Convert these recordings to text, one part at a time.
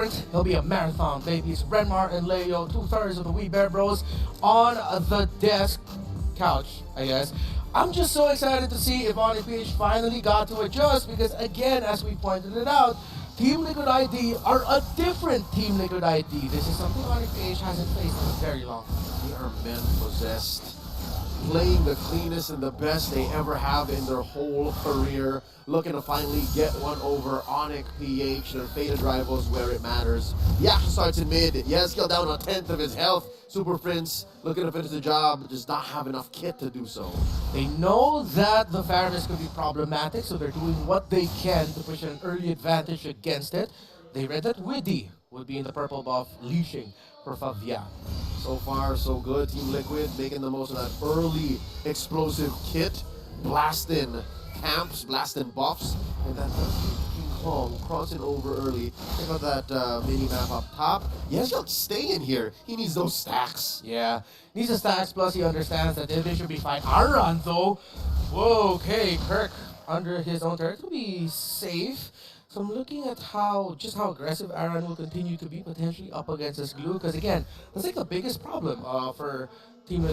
It'll be a marathon, babies. Renmar and Leo, 2/3 of the Wee Bear Bros, on the desk couch, I guess. I'm just so excited to see if ONIC finally got to adjust because, again, as we pointed it out, Team Liquid ID are a different Team Liquid ID. This is something ONIC hasn't faced in very long. They are men possessed, playing the cleanest and the best they ever have in their whole career, looking to finally get one over ONIC PH, their faded rivals where it matters. The action starts in mid. Yezkiel down a 10th of his health. Super Prince looking to finish the job, just not have enough kit to do so. They know that the fairness could be problematic, so they're doing what they can to push an early advantage against it. They read that Widdy would be in the purple buff, leashing for Favian. So far, so good. Team Liquid making the most of that early explosive kit, blasting camps, blasting buffs, and that King Kong crossing over early. Check out that mini map up top. Yes, he'll stay in here. He needs those stacks. Yeah, needs the stacks, plus he understands that they should be fine. Aran, though, whoa, okay, Kirk under his own turret will be safe. So I'm looking at just how aggressive Aran will continue to be potentially up against this glue. Because again, that's like the biggest problem for Team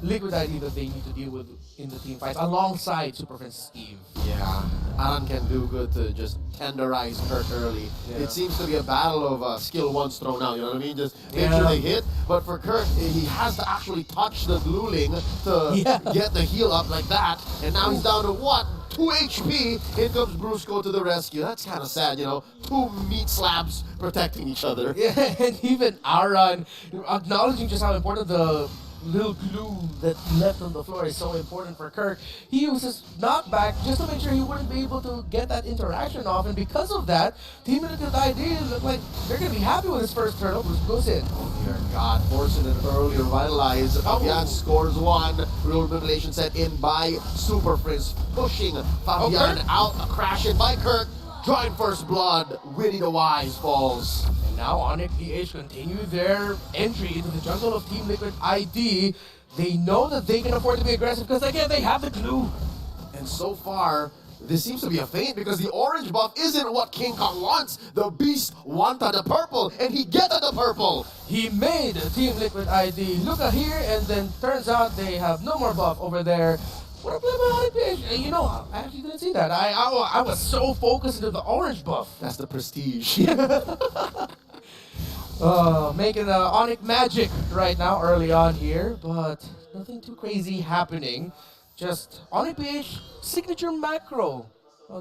Liquid ID that they need to deal with in the team fights alongside Super Prince Steve. Yeah, Aran can do good to just tenderize Kirk early. Yeah. It seems to be a battle of skill once thrown out, you know what I mean? Just make sure they hit. But for Kirk, he has to actually touch the glueling to get the heal up like that. And now he's down to what? 2 HP, in comes Brusco to the rescue. That's kind of sad, you know. 2 meat slabs protecting each other. Yeah, and even Aran acknowledging just how important the little glue that left on the floor is so important for Kirk. He uses knockback just to make sure he wouldn't be able to get that interaction off, and because of that, Team Liquid ID look like they're going to be happy with his first turtle. Bruce goes in. Oh dear God, forcing an early revitalize. Fabian scores 1. Real manipulation set in by Super Prince, pushing Fabian out, crashing by Kirk. Drawing first blood, Widdy the Wise falls. Now ONIC PH continue their entry into the jungle of Team Liquid ID. They know that they can afford to be aggressive because, again, they have the glue. And so far, this seems to be a feint because the orange buff isn't what King Kong wants. The beast wanted the purple, and he get the purple. He made Team Liquid ID look at here, and then turns out they have no more buff over there. What a play by ONIC PH. You know, I actually didn't see that. I was so focused into the orange buff. That's the prestige. Making ONIC magic right now early on here, but nothing too crazy happening. Just ONIC PH signature macro.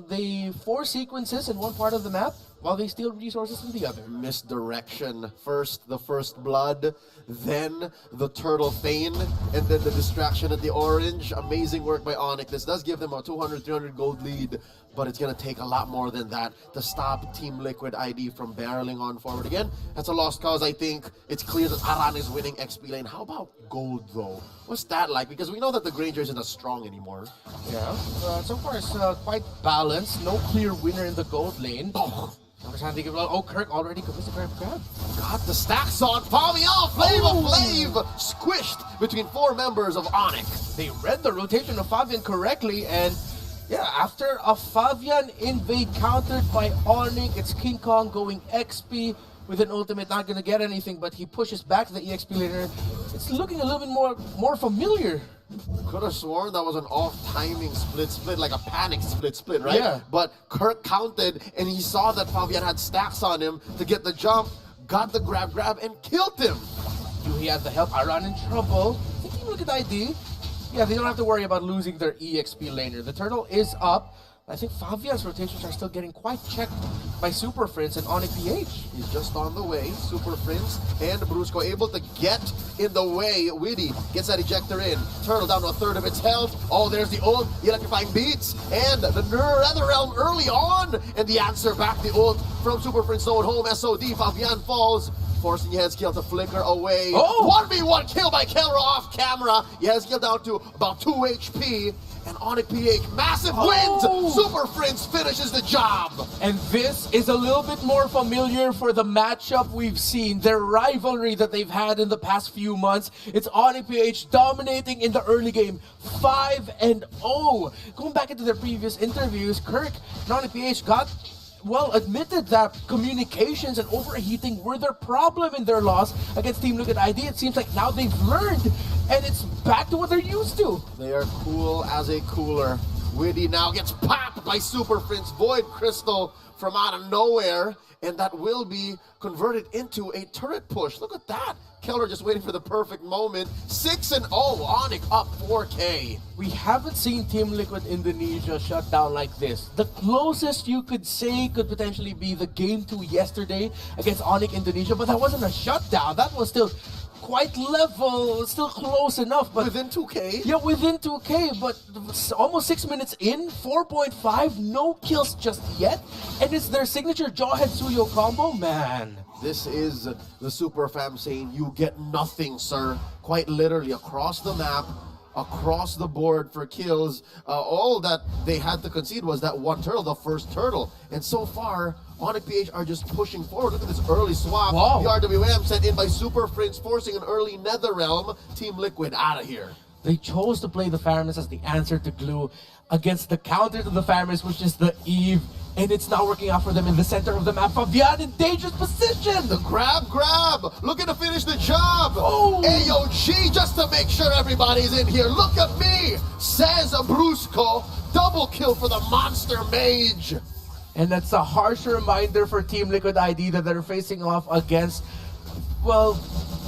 They 4 sequences in one part of the map while they steal resources from the other. Misdirection. First, the first blood, then the turtle feign, and then the distraction at the orange. Amazing work by ONIC. This does give them a 200, 300 gold lead, but it's going to take a lot more than that to stop Team Liquid ID from barreling on forward again. That's a lost cause, I think. It's clear that Aran is winning XP lane. How about gold, though? What's that like? Because we know that the Granger isn't as strong anymore. Yeah, so far it's quite balanced. No clear winner in the gold lane. Kirk already commits a grab. Got the stacks on. Fabian, Flav, squished between 4 members of ONIC. They read the rotation of Fabian correctly, and yeah, after a Fabian invade countered by ONIC, it's King Kong going XP with an ultimate, not gonna get anything, but he pushes back to the EXP later. It's looking a little bit more familiar. Could have sworn that was an off-timing split, like a panic split, right? Yeah. But Kirk counted, and he saw that Fabian had stacks on him to get the jump, got the grab, and killed him. He had the help. Aran in trouble. Taking a look at ID. Yeah, they don't have to worry about losing their EXP laner. The turtle is up. I think Fabian's rotations are still getting quite checked by Super Prince and ONIC PH. He's just on the way. Super Prince and Brusco able to get in the way. Widdy gets that ejector in. Turtle down to 1/3 of its health. Oh, there's the ult. The electrifying beats. And the Nether Realm early on. And the answer back the ult from Super Prince going home. SOD. Fabian falls, forcing Yezkiel to flicker away. 1v1 kill by Kelra off camera. Yezkiel down to about 2 HP. And ONIC PH, massive wins! Super Prince finishes the job! And this is a little bit more familiar for the matchup we've seen, their rivalry that they've had in the past few months. It's ONIC PH dominating in the early game, 5-0. Going back into their previous interviews, Kirk and ONIC PH got well, admitted that communications and overheating were their problem in their loss against Team Liquid ID. It seems like now they've learned, and it's back to what they're used to. They are cool as a cooler. Witty now gets popped by Super Prince Void Crystal from out of nowhere, and that will be converted into a turret push. Look at that. Keller just waiting for the perfect moment. 6-0, ONIC up 4K. We haven't seen Team Liquid Indonesia shut down like this. The closest you could say could potentially be the Game 2 yesterday against ONIC Indonesia, but that wasn't a shutdown. That was still quite level, still close enough. But Within 2K? yeah, within 2K, but almost 6 minutes in, 4.5, no kills just yet. And it's their signature Jawhead Suyo combo, man. This is the Super Fam saying you get nothing, sir. Quite literally across the map, across the board for kills. All that they had to concede was that one turtle, the first turtle. And so far, ONIC PH are just pushing forward. Look at this early swap. Wow. The RWM sent in by Super Prince, forcing an early Netherrealm. Team Liquid out of here. They chose to play the Faramis as the answer to Glue against the counter to the Faramis, which is the Eve. And it's not working out for them in the center of the map. Fabian in dangerous position! The grab! Looking to finish the job! Oh. AOG just to make sure everybody's in here. Look at me! Says Brusco. Double kill for the Monster Mage. And that's a harsh reminder for Team Liquid ID that they're facing off against, well,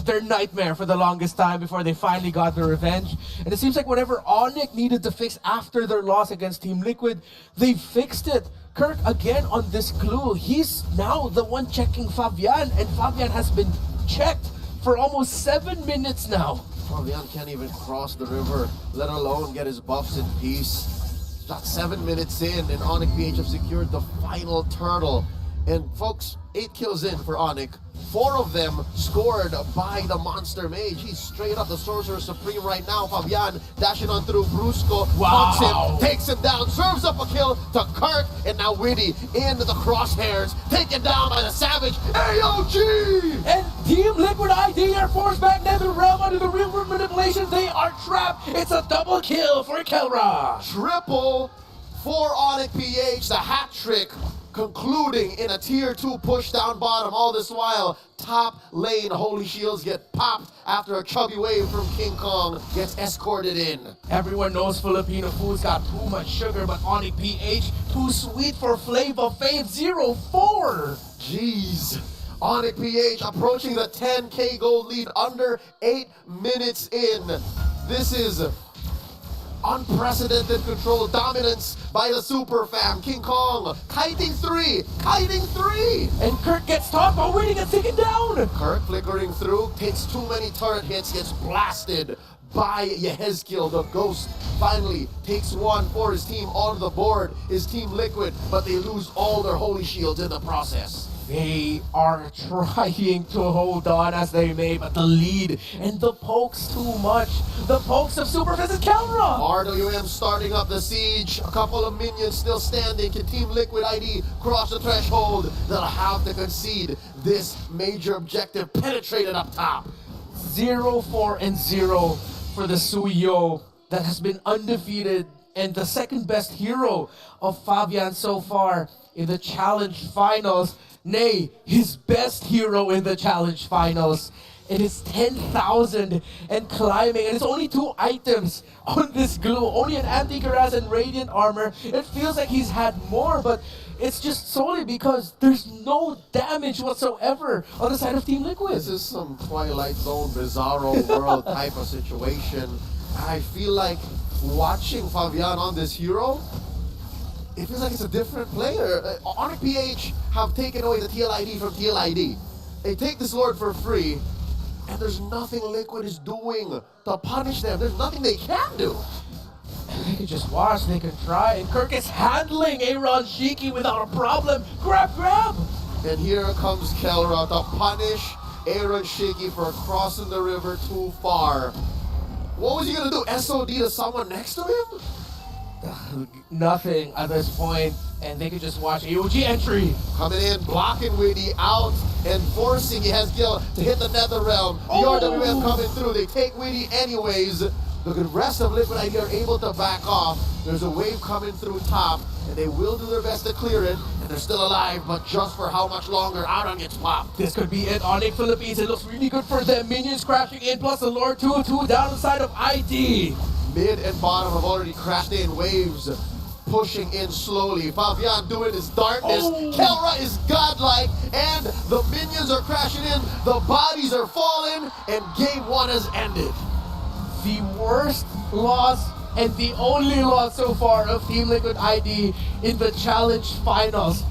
their nightmare for the longest time before they finally got their revenge. And it seems like whatever ONIC needed to fix after their loss against Team Liquid, they fixed it. Kirk again on this Glue. He's now the one checking Fabian, and Fabian has been checked for almost 7 minutes now. Fabian can't even cross the river, let alone get his buffs in peace. About 7 minutes in, and ONIC PH have secured the final turtle. And folks, 8 kills in for ONIC. 4 of them scored by the Monster Mage. He's straight up the Sorcerer Supreme right now. Fabian dashing on through Brusco, taunts him, takes him down, serves up a kill to Kirk, and now Witty into the crosshairs, taken down by the Savage AOG! And Team Liquid ID are forced back Netherrealm under the real world manipulation. They are trapped. It's a double kill for Kelra. Triple for ONIC PH, the hat trick concluding in a tier 2 push down bottom. All this while, top lane Holy Shields get popped after a chubby wave from King Kong gets escorted in. Everyone knows Filipino food's got too much sugar, but ONIC PH, too sweet for Flavor Fave 04. Jeez. ONIC PH approaching the 10K gold lead under 8 minutes in. This is unprecedented control, dominance by the Super Fam. King Kong, kiting three. And Kirk gets topped while Witty gets taken down. Kirk flickering through, takes too many turret hits, gets blasted by Yehezkiel. The Ghost finally takes one for his team on the board, his Team Liquid, but they lose all their Holy Shields in the process. They are trying to hold on as they may, but the lead and the pokes too much. The pokes of Super Visit Kelra. RWM starting up the siege. A couple of minions still standing. Can Team Liquid ID cross the threshold? They'll have to concede this major objective. Penetrated up top. 0-4-0 for the Suyo that has been undefeated and the second best hero of Fabian so far in the Challenge Finals. Nay, his best hero in the Challenge Finals. It is 10,000 and climbing, and it's only 2 items on this Glue. Only an Anti-Cuirass and Radiant Armor. It feels like he's had more, but it's just solely because there's no damage whatsoever on the side of Team Liquid. This is some Twilight Zone Bizarro World type of situation. I feel like watching Fabian on this hero, it feels like it's a different player. ONIC PH have taken away the TLID from TLID. They take this Lord for free, and there's nothing Liquid is doing to punish them. There's nothing they can do. They could just watch, they could try, and Kirk is handling Aaron Shiki without a problem. Grab! And here comes Kelra to punish Aaron Shiki for crossing the river too far. What was he gonna do? SOD to someone next to him? Nothing at this point, and they could just watch AOG entry. Coming in, blocking Witty out, and forcing Yehezkiel to hit the Netherrealm. The RWM coming through. They take Witty anyways. The rest of Liquid ID are able to back off. There's a wave coming through top, and they will do their best to clear it. And they're still alive, but just for how much longer? Aran gets popped. This could be it. ONIC Philippines, it looks really good for them. Minions crashing in, plus the Lord 2-2 down the side of ID. Mid and bottom have already crashed in waves, pushing in slowly. Fabian doing his darkness. Kelra is godlike, and the minions are crashing in. The bodies are falling, and game one has ended. The worst loss and the only loss so far of Team Liquid ID in the Challenge Finals.